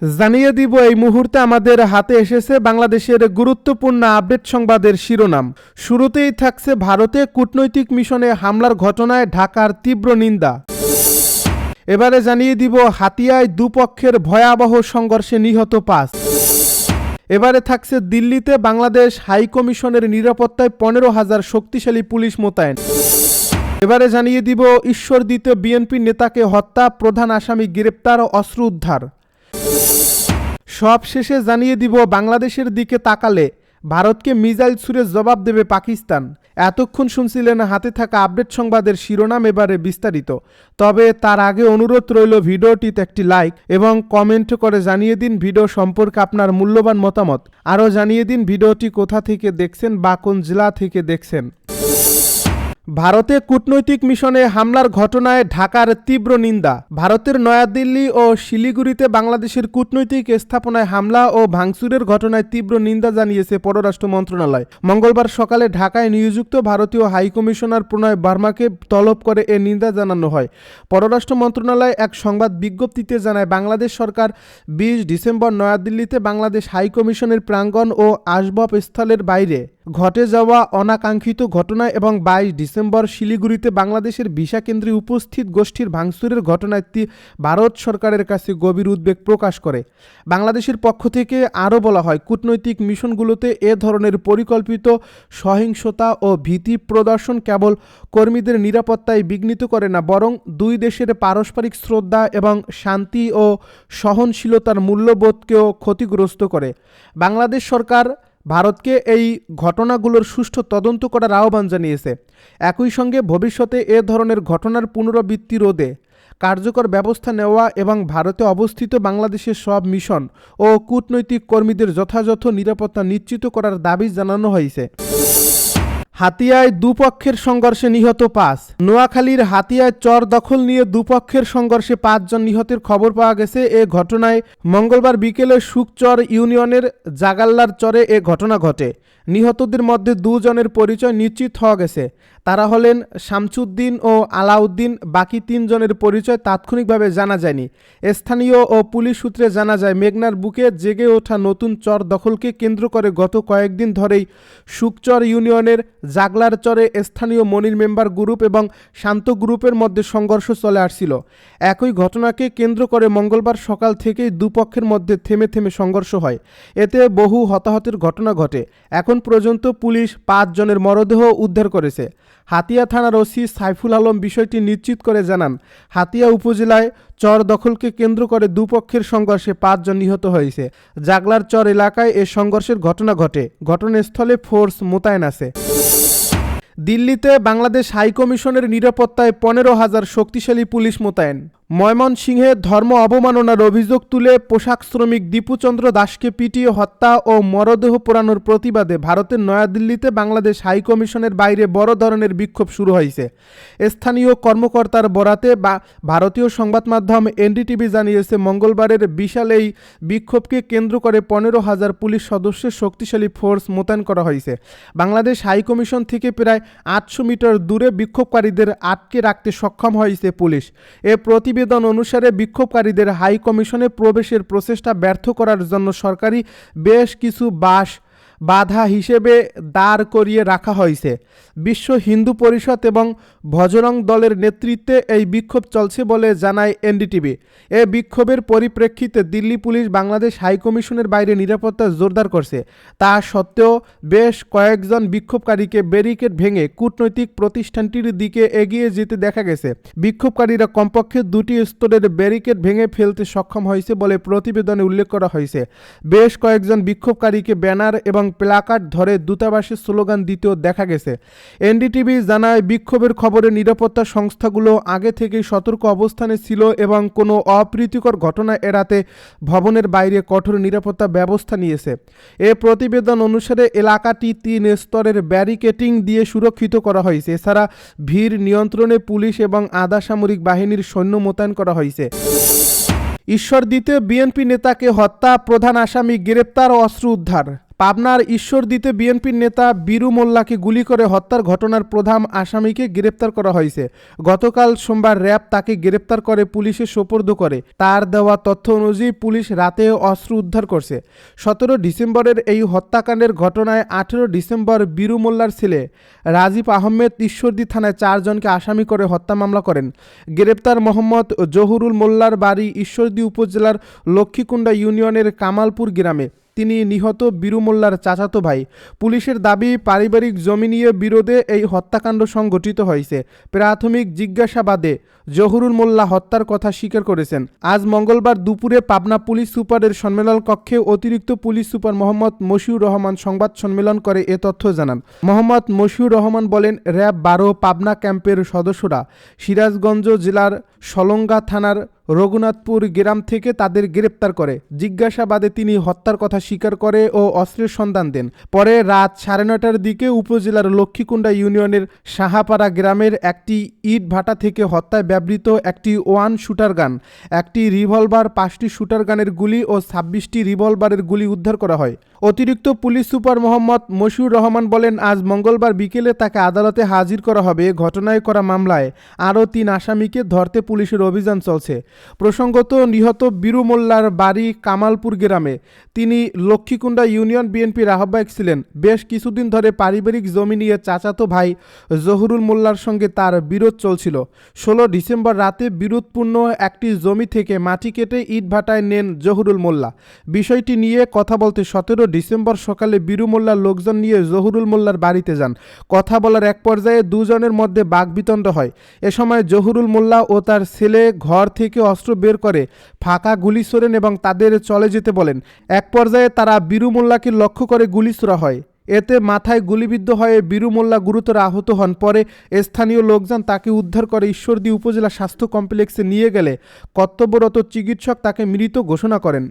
জানিয়ে দিব এই মুহূর্তে আমাদের হাতে এসেছে বাংলাদেশের গুরুত্বপূর্ণ আপডেট সংবাদের শিরোনাম। শুরুতেই থাকছে ভারতে কূটনৈতিক মিশনে হামলার ঘটনায় ঢাকার তীব্র নিন্দা। এবারে জানিয়ে দিব হাতিয়ায় দুপক্ষের ভয়াবহ সংঘর্ষে নিহত 5। এবারে থাকছে দিল্লিতে বাংলাদেশ হাই কমিশনের নিরাপত্তায় 15,000 শক্তিশালী পুলিশ মোতায়েন। এবারে জানিয়ে দিব ঈশ্বরদীতে বিএনপি নেতাকে হত্যা, প্রধান আসামি গ্রেপ্তার, অস্ত্র উদ্ধার। সব শেষে জানিয়ে দিব বাংলাদেশের দিকে তাকালে ভারতকে মিসাইল ছুড়ে জবাব দেবে পাকিস্তান। এতক্ষণ শুনছিলেন হাতে থাকা আপডেট সংবাদের শিরোনাম, এবারে বিস্তারিত। তবে তার আগে অনুরোধ রইল ভিডিওটিতে একটি লাইক এবং কমেন্ট করে জানিয়ে দিন ভিডিও সম্পর্কে আপনার মূল্যবান মতামত। আরও জানিয়ে দিন ভিডিওটি কোথা থেকে দেখছেন বা কোন জেলা থেকে দেখছেন। ভারতে কূটনৈতিক মিশনে হামলার ঘটনায় ঢাকার তীব্র নিন্দা। ভারতের নয়াদিল্লি ও শিলিগুড়িতে বাংলাদেশের কূটনৈতিক স্থাপনায় হামলা ও ভাঙচুরের ঘটনায় তীব্র নিন্দা জানিয়েছে পররাষ্ট্র মন্ত্রণালয়। মঙ্গলবার সকালে ঢাকায় নিয়োজিত ভারতীয় হাইকমিশনার প্রণয় বার্মাকে তলব করে এ নিন্দা জানানো হয়। পররাষ্ট্র মন্ত্রণালয় এক সংবাদ বিজ্ঞপ্তিতে জানায়, বাংলাদেশ সরকার 20 ডিসেম্বর নয়াদিল্লিতে বাংলাদেশ হাইকমিশনের প্রাঙ্গণ ও আসবাবস্থলের বাইরে ঘটে যাওয়া অনাকাঙ্ক্ষিত ঘটনা এবং 22 ডিসেম্বর শিলিগুড়িতে বাংলাদেশের ভিসা কেন্দ্রে উপস্থিত গোষ্ঠীর ভাঙচুরের ঘটনায় ভারত সরকারের কাছে গভীর উদ্বেগ প্রকাশ করে। বাংলাদেশের পক্ষ থেকে আরও বলা হয়, কূটনৈতিক মিশনগুলোতে এ ধরনের পরিকল্পিত সহিংসতা ও ভীতি প্রদর্শন কেবল কর্মীদের নিরাপত্তায় বিঘ্নিত করে না, বরং দুই দেশের পারস্পরিক শ্রদ্ধা এবং শান্তি ও সহনশীলতার মূল্যবোধকেও ক্ষতিগ্রস্ত করে। বাংলাদেশ সরকার ভারতকে এই ঘটনাগুলোর সুষ্ঠু তদন্ত করার আহ্বান জানিয়েছে। একই সঙ্গে ভবিষ্যতে এ ধরনের ঘটনার পুনরাবৃত্তি রোধে কার্যকর ব্যবস্থা নেওয়া এবং ভারতে অবস্থিত বাংলাদেশের সব মিশন ও কূটনৈতিক কর্মীদের যথাযথ নিরাপত্তা নিশ্চিত করার দাবি জানানো হয়েছে। হাতিয়ায় দুপক্ষের সংঘর্ষে নিহত 5। নোয়াখালীর হাতিয়ায় চর দখল নিয়ে দুপক্ষের সংঘর্ষে 5 জন নিহতের খবর পাওয়া গেছে। এ ঘটনায় মঙ্গলবার বিকেলে সুকচর ইউনিয়নের জাগাল্লার চরে এ ঘটনা ঘটে। নিহতদের মধ্যে 2 জনের পরিচয় নিশ্চিত হওয়া গেছে। তারা হলেন শামসুদ্দিন ও আলাউদ্দিন। বাকি 3 জনের পরিচয় তাৎক্ষণিকভাবে জানা যায়নি। স্থানীয় ও পুলিশ সূত্রে জানা যায়, মেঘনার বুকে জেগে ওঠা নতুন চর দখলকে কেন্দ্র করে গত কয়েকদিন ধরেই সুকচর ইউনিয়নের জাগলার চরে স্থানীয় মনির মেম্বার গ্রুপ এবং শান্ত গ্রুপের মধ্যে সংঘর্ষ চলে আসছিল। একই ঘটনাকে কেন্দ্র করে মঙ্গলবার সকাল থেকেই দুপক্ষের মধ্যে থেমে থেমে সংঘর্ষ হয়। এতে বহু হতাহতের ঘটনা ঘটে। এখন পর্যন্ত পুলিশ 5 জনের মরদেহ উদ্ধার করেছে। হাতিয়া থানার ওসি সাইফুল আলম বিষয়টি নিশ্চিত করে জানান, হাতিয়া উপজেলায় চর দখলকে কেন্দ্র করে দুপক্ষের সংঘর্ষে 5 জন নিহত হয়েছে। জাগলার চর এলাকায় এ সংঘর্ষের ঘটনা ঘটে। ঘটনাস্থলে ফোর্স মোতায়েন আছে। দিল্লিতে বাংলাদেশ হাইকমিশনের নিরাপত্তায় 15,000 শক্তিশালী পুলিশ মোতায়েন। ময়মনসিংহে ধর্ম অবমাননার অভিযোগ তুলে পোশাক শ্রমিক দীপুচন্দ্র দাসকে পিটিয়ে হত্যা ও মরদেহ পোড়ানোর প্রতিবাদে ভারতের নয়াদিল্লিতে বাংলাদেশ হাইকমিশনের বাইরে বড় ধরনের বিক্ষোভ শুরু হয়েছে। স্থানীয় কর্মকর্তার বরাতে ভারতীয় সংবাদ মাধ্যম এনডিটিভি জানিয়েছে, মঙ্গলবারের বিশাল এই বিক্ষোভকে কেন্দ্র করে 15,000 পুলিশ সদস্যের শক্তিশালী ফোর্স মোতায়েন করা হয়েছে। বাংলাদেশ হাইকমিশন থেকে প্রায় 800 মিটার দূরে বিক্ষোভকারীদের আটকে রাখতে সক্ষম হয়েছে পুলিশ। এ প্রতিবেদন অনুসারে বিক্ষোভকারীদের হাই কমিশনে প্রবেশের প্রচেষ্টা ব্যর্থ করার জন্য সরকারি বেশ কিছু বাধা হিসেবে দাঁড় করিয়ে রাখা হয়েছে। বিশ্ব হিন্দু পরিষদ এবং বজরং দলের নেতৃত্বে এই বিক্ষোভ চলছে বলে জানায় এনডিটিভি। এ বিক্ষোভের পরিপ্রেক্ষিতে দিল্লি পুলিশ বাংলাদেশ হাইকমিশনের বাইরে নিরাপত্তা জোরদার করছে। তা সত্ত্বেও বেশ কয়েকজন বিক্ষোভকারীকে ব্যারিকেড ভেঙে কূটনৈতিক প্রতিষ্ঠানটির দিকে এগিয়ে যেতে দেখা গেছে। বিক্ষোভকারীরা কমপক্ষে 2টি স্তরের ব্যারিকেড ভেঙে ফেলতে সক্ষম হয়েছে বলে প্রতিবেদনে উল্লেখ করা হয়েছে। বেশ কয়েকজন বিক্ষোভকারীকে ব্যানার এবং প্লাকার্ড ধরে দূতাবাসের স্লোগান দিতেও দেখা গেছে। এনডিটিভি জানায়, বিক্ষোভের খবরে নিরাপত্তা সংস্থাগুলো আগে থেকেই সতর্ক অবস্থানে ছিল এবং কোনো অপ্রীতিকর ঘটনা এড়াতে ভবনের বাইরে কঠোর নিরাপত্তা ব্যবস্থা নিয়েছে। এ প্রতিবেদন অনুসারে এলাকাটি 3 স্তরের ব্যারিকেডিং দিয়ে সুরক্ষিত করা হয়েছে। এছাড়া ভিড় নিয়ন্ত্রণে পুলিশ এবং আধা সামরিক বাহিনীর সৈন্য মোতায়েন করা হয়েছে। ঈশ্বরদীতে বিএনপি নেতাকে হত্যা, প্রধান আসামি গ্রেপ্তার ও অস্ত্র উদ্ধার। পাবনার ঈশ্বরদীতে বিএনপির নেতা বীরু মোল্লাকে গুলি করে হত্যার ঘটনার প্রধান আসামিকে গ্রেপ্তার করা হয়েছে। গতকাল সোমবার র্যাব তাকে গ্রেপ্তার করে পুলিশে সোপর্দ করে। তার দেওয়া তথ্য অনুযায়ী পুলিশ রাতে অস্ত্র উদ্ধার করছে। 17 ডিসেম্বরের এই হত্যাকাণ্ডের ঘটনায় 18 ডিসেম্বর বীরু মোল্লার ছেলে রাজীব আহমেদ ঈশ্বরদী থানায় 4 জনকে আসামি করে হত্যা মামলা করেন। গ্রেপ্তার মোহাম্মদ জহুরুল মোল্লার বাড়ি ঈশ্বরদী উপজেলার লক্ষ্মীকুণ্ডা ইউনিয়নের কামালপুর গ্রামে। তিনি নিহত বীরু মোল্লার চাচাতো ভাই। পুলিশের দাবি, পারিবারিক জমি নিয়ে বিরোধে এই হত্যাকাণ্ড সংঘটিত হয়েছে। প্রাথমিক জিজ্ঞাসাবাদে জহুরুল মোল্লা হত্যার কথা স্বীকার করেছেন। আজ মঙ্গলবার দুপুরে পাবনা পুলিশ সুপারের সম্মেলন কক্ষে অতিরিক্ত পুলিশ সুপার মোহাম্মদ মশিউর রহমান সংবাদ সম্মেলন করে এ তথ্য জানান। মোহাম্মদ মশিউর রহমান বলেন, র্যাব 12 পাবনা ক্যাম্পের সদস্যরা সিরাজগঞ্জ জেলার সলঙ্গা থানার রঘুনাথপুর গ্রাম থেকে তাদের গ্রেপ্তার করে। জিজ্ঞাসাবাদে তিনি হত্যার কথা স্বীকার করে ও অস্ত্রের সন্ধান দেন। পরে রাত 9:30টার দিকে উপজেলার লক্ষ্মীকুণ্ডা ইউনিয়নের সাহাপাড়া গ্রামের একটি ইট ভাটা থেকে হত্যায় ব্যবহৃত একটি 1 শুটার গান, একটি রিভলভার, 5টি শুটার গানের গুলি ও 26টি রিভলভারের গুলি উদ্ধার করা হয়। অতিরিক্ত পুলিশ সুপার মোহাম্মদ মশিউর রহমান বলেন, আজ মঙ্গলবার বিকেলে তাকে আদালতে হাজির করা হবে। ঘটনায় করা মামলায় আরও 3 আসামিকে ধরতে পুলিশের অভিযান চলছে। প্রসঙ্গত, নিহত বীরু মোল্লার বাড়ি কামালপুর গ্রামে। তিনি লক্ষ্মীকুণ্ডা ইউনিয়ন বিএনপির আহ্বায়ক ছিলেন। বেশ কিছুদিন ধরে পারিবারিক জমি নিয়ে চাচাতো ভাই জহুরুল মোল্লার সঙ্গে তার বিরোধ চলছিল। 16 ডিসেম্বর রাতে বিরোধপূর্ণ একটি জমি থেকে মাটি কেটে ইট ভাটায় নেন জহুরুল মোল্লা। বিষয়টি নিয়ে কথা বলতে 17 ডিসেম্বর সকালে বীরু মোল্লার লোকজন নিয়ে জহুরুল মোল্লার বাড়িতে যান। কথা বলার এক পর্যায়ে দুজনের মধ্যে বাকবিতণ্ড হয়। এ সময় জহুরুল মোল্লা ও তার ছেলে ঘর থেকে অস্ত্র বের করে ফাঁকা গুলি ছোড়েন এবং তাদের চলে যেতে বলেন। এক পর্যায়ে তারা বীরু মোল্লাকে লক্ষ্য করে গুলি ছোড়া হয়। এতে মাথায় গুলিবিদ্ধ হয়ে বীরু মোল্লা গুরুতর আহত হন। পরে স্থানীয় লোকজন তাকে উদ্ধার করে ঈশ্বরদী উপজেলা স্বাস্থ্য কমপ্লেক্সে নিয়ে গেলে কর্তব্যরত চিকিৎসক তাকে মৃত ঘোষণা করেন।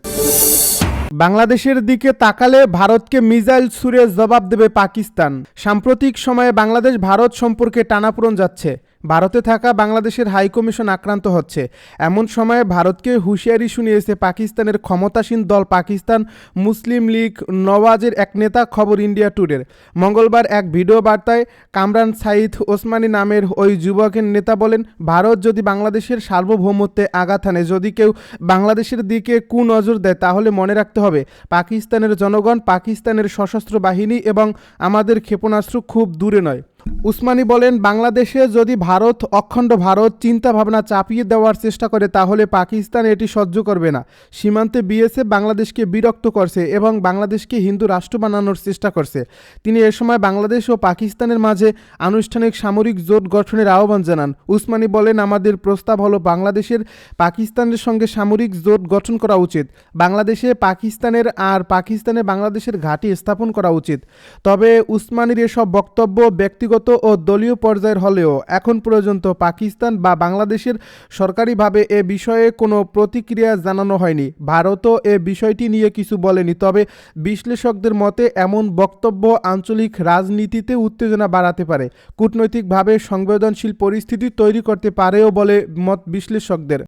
বাংলাদেশের দিকে তাকালে ভারতকে মিসাইল ছুড়ে জবাব দেবে পাকিস্তান। সাম্প্রতিক সময়ে বাংলাদেশ ভারত সম্পর্কে টানাপোড়েন যাচ্ছে। ভারতে থাকা বাংলাদেশের হাইকমিশন আক্রান্ত হচ্ছে। এমন সময়ে ভারতকে হুঁশিয়ারি শুনিয়েছে পাকিস্তানের ক্ষমতাসীন দল পাকিস্তান মুসলিম লীগ নওয়াজের এক নেতা। খবর ইন্ডিয়া টুডের। মঙ্গলবার এক ভিডিও বার্তায় কামরান সাইদ ওসমানী নামের ওই যুবকের নেতা বলেন, ভারত যদি বাংলাদেশের সার্বভৌমত্বে আঘাত হানে, যদি কেউ বাংলাদেশের দিকে কুনজর দেয়, তাহলে মনে রাখতে হবে পাকিস্তানের জনগণ, পাকিস্তানের সশস্ত্র বাহিনী এবং আমাদের ক্ষেপণাস্ত্র খুব দূরে নয়। উসমানী বলেন, বাংলাদেশে যদি ভারত, অখণ্ড ভারত চিন্তা ভাবনা চাপিয়ে দেওয়ার চেষ্টা করে, তাহলে পাকিস্তান এটি সহ্য করবে না। সীমান্তে বিএসএফ বাংলাদেশকে বিরক্ত করছে এবং বাংলাদেশকে হিন্দু রাষ্ট্র বানানোর চেষ্টা করছে। তিনি এ সময় বাংলাদেশ ও পাকিস্তানের মাঝে আনুষ্ঠানিক সামরিক জোট গঠনের আহ্বান জানান। উসমানী বলেন, আমাদের প্রস্তাব হলো বাংলাদেশের পাকিস্তানের সঙ্গে সামরিক জোট গঠন করা উচিত। বাংলাদেশে পাকিস্তানের আর পাকিস্তানে বাংলাদেশের ঘাঁটি স্থাপন করা উচিত। তবে উসমানীর এসব বক্তব্য ব্যক্তিগত ও দলীয় পর্যায়ের হলেও এখন পর্যন্ত পাকিস্তান বা বাংলাদেশের সরকারিভাবে এ বিষয়ে কোনো প্রতিক্রিয়া জানানো হয়নি। ভারতও এ বিষয়টি নিয়ে কিছু বলেনি। তবে বিশ্লেষকদের মতে এমন বক্তব্য আঞ্চলিক রাজনীতিতে উত্তেজনা বাড়াতে পারে, কূটনৈতিকভাবে সংবেদনশীল পরিস্থিতি তৈরি করতে পারেও বলে মত বিশ্লেষকদের।